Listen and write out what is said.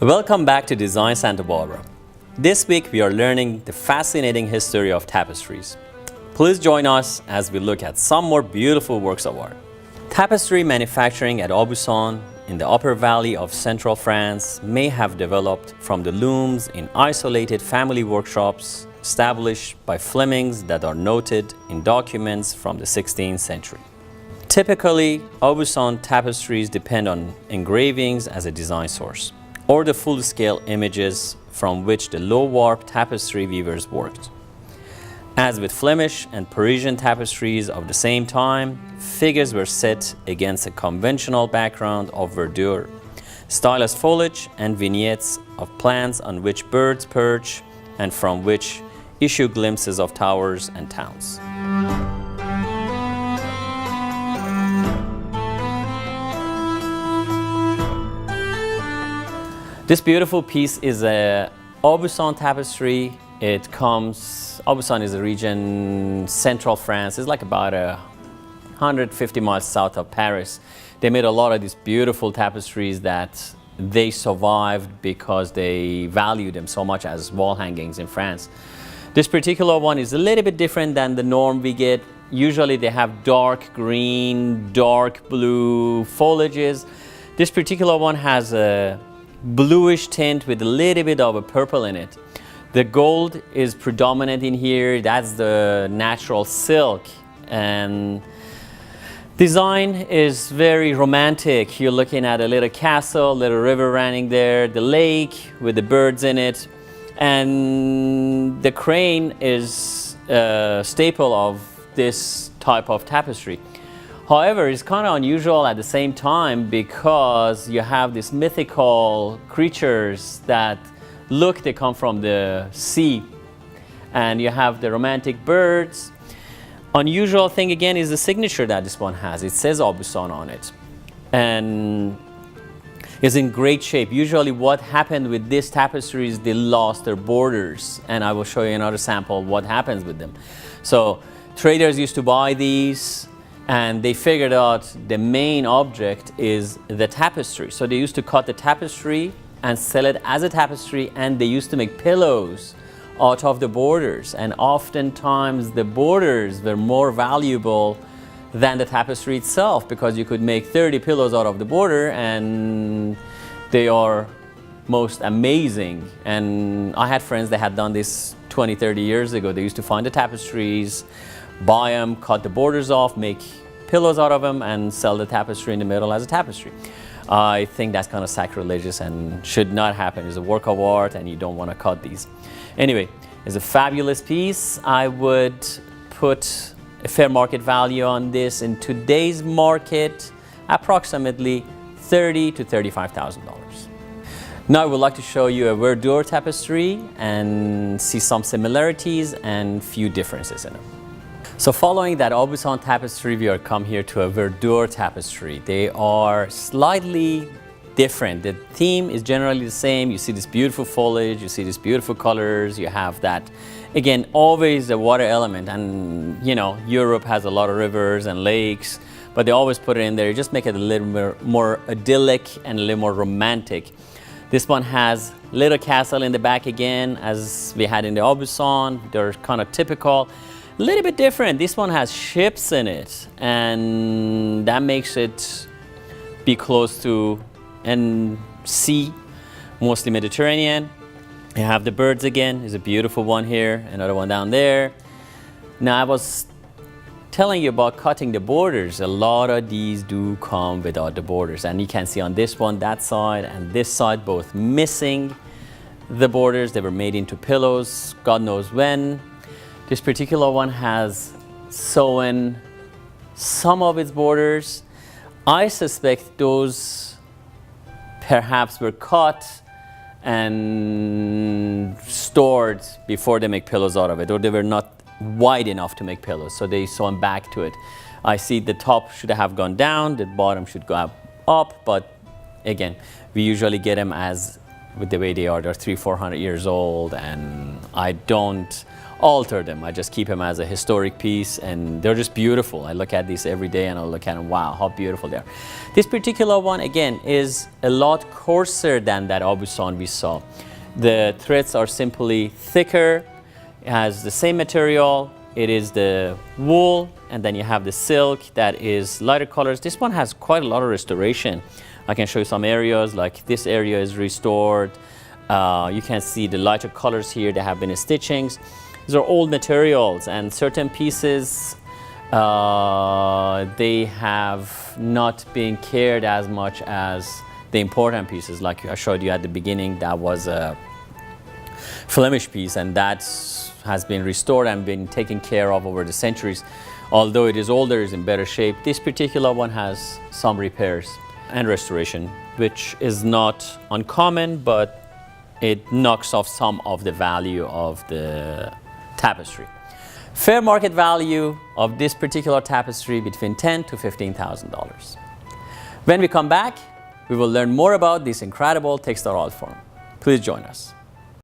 Welcome back to Design Santa Barbara. This week we are learning the fascinating history of tapestries. Please join us as we look at some more beautiful works of art. Tapestry manufacturing at Osan in the upper valley of central France may have developed from the looms in isolated family workshops established by flemings that are noted in documents from the 16th century. Typically, Osan tapestries depend on engravings as a design source, or the full-scale images from which the low-warp tapestry weavers worked. As with Flemish and Parisian tapestries of the same time, figures were set against a conventional background of verdure, stylized foliage and vignettes of plants on which birds perch and from which issue glimpses of towers and towns. This beautiful piece is a Buscan tapestry. Buscan is a region, central France. It's like about 150 miles south of Paris. They made a lot of these beautiful tapestries that they survived because they valued them so much as wall hangings in France. This particular one is a little bit different than the norm we get. Usually they have dark green, dark blue foliages. This particular one has a bluish tint with a little bit of a purple in it. The gold is predominant in here. That's the natural silk, and design is very romantic. You're looking at a little castle, little river running there, the lake with the birds in it, and the crane is a staple of this type of tapestry. However, it's kind of unusual at the same time because you have these mythical creatures that they come from the sea, and you have the romantic birds. Unusual thing again is the signature that this one has. It says Buscan on it, and is in great shape. Usually what happened with this tapestry is they lost their borders, and I will show you another sample of what happens with them. So traders used to buy these, and they figured out the main object is the tapestry. So they used to cut the tapestry and sell it as a tapestry, and they used to make pillows out of the borders. And oftentimes the borders were more valuable than the tapestry itself, because you could make 30 pillows out of the border, and they are most amazing. And I had friends that had done this 20, 30 years ago. They used to find the tapestries, buy them, cut the borders off, make pillows out of them, and sell the tapestry in the middle as a tapestry. I think that's kind of sacrilegious and should not happen. It's a work of art, and you don't want to cut these. Anyway, it's a fabulous piece. I would put a fair market value on this in today's market, approximately $30,000 to $35,000. Now I would like to show you a verdure tapestry and see some similarities and few differences in them. So following that Buscan tapestry, we are come here to a verdure tapestry. They are slightly different. The theme is generally the same. You see this beautiful foliage, you see these beautiful colors, you have that, again, always the water element. And you know, Europe has a lot of rivers and lakes, but they always put it in there, just make it a little more idyllic and a little more romantic. This one has little castle in the back again, as we had in the Buscan. They're kind of typical. A little bit different. This one has ships in it, and that makes it be close to and sea, mostly Mediterranean. You have the birds again. There's a beautiful one here, another one down there. Now I was telling you about cutting the borders. A lot of these do come without the borders, and you can see on this one, that side and this side, both missing the borders. They were made into pillows, God knows when. This particular one has sewn some of its borders. I suspect those perhaps were cut and stored before they make pillows out of it, or they were not wide enough to make pillows, so they sewn back to it. I see the top should have gone down, the bottom should go up, but again, we usually get them as with the way they are. They're 300-400 years old, and I don't alter them. I just keep them as a historic piece, and they're just beautiful. I look at these every day and I look at them, wow, how beautiful they are. This particular one, again, is a lot coarser than that Abusan we saw. The threads are simply thicker. It has the same material. It is the wool, and then you have the silk that is lighter colors. This one has quite a lot of restoration. I can show you some areas, like this area is restored. You can see the lighter colors here. There have been stitchings. These are old materials, and certain pieces, they have not been cared as much as the important pieces. Like I showed you at the beginning, that was a Flemish piece, and that has been restored and been taken care of over the centuries. Although it is older, it's in better shape. This particular one has some repairs and restoration, which is not uncommon, but it knocks off some of the value of the tapestry. Fair market value of this particular tapestry between $10,000 to $15,000. When we come back, we will learn more about this incredible textile art form. Please join us.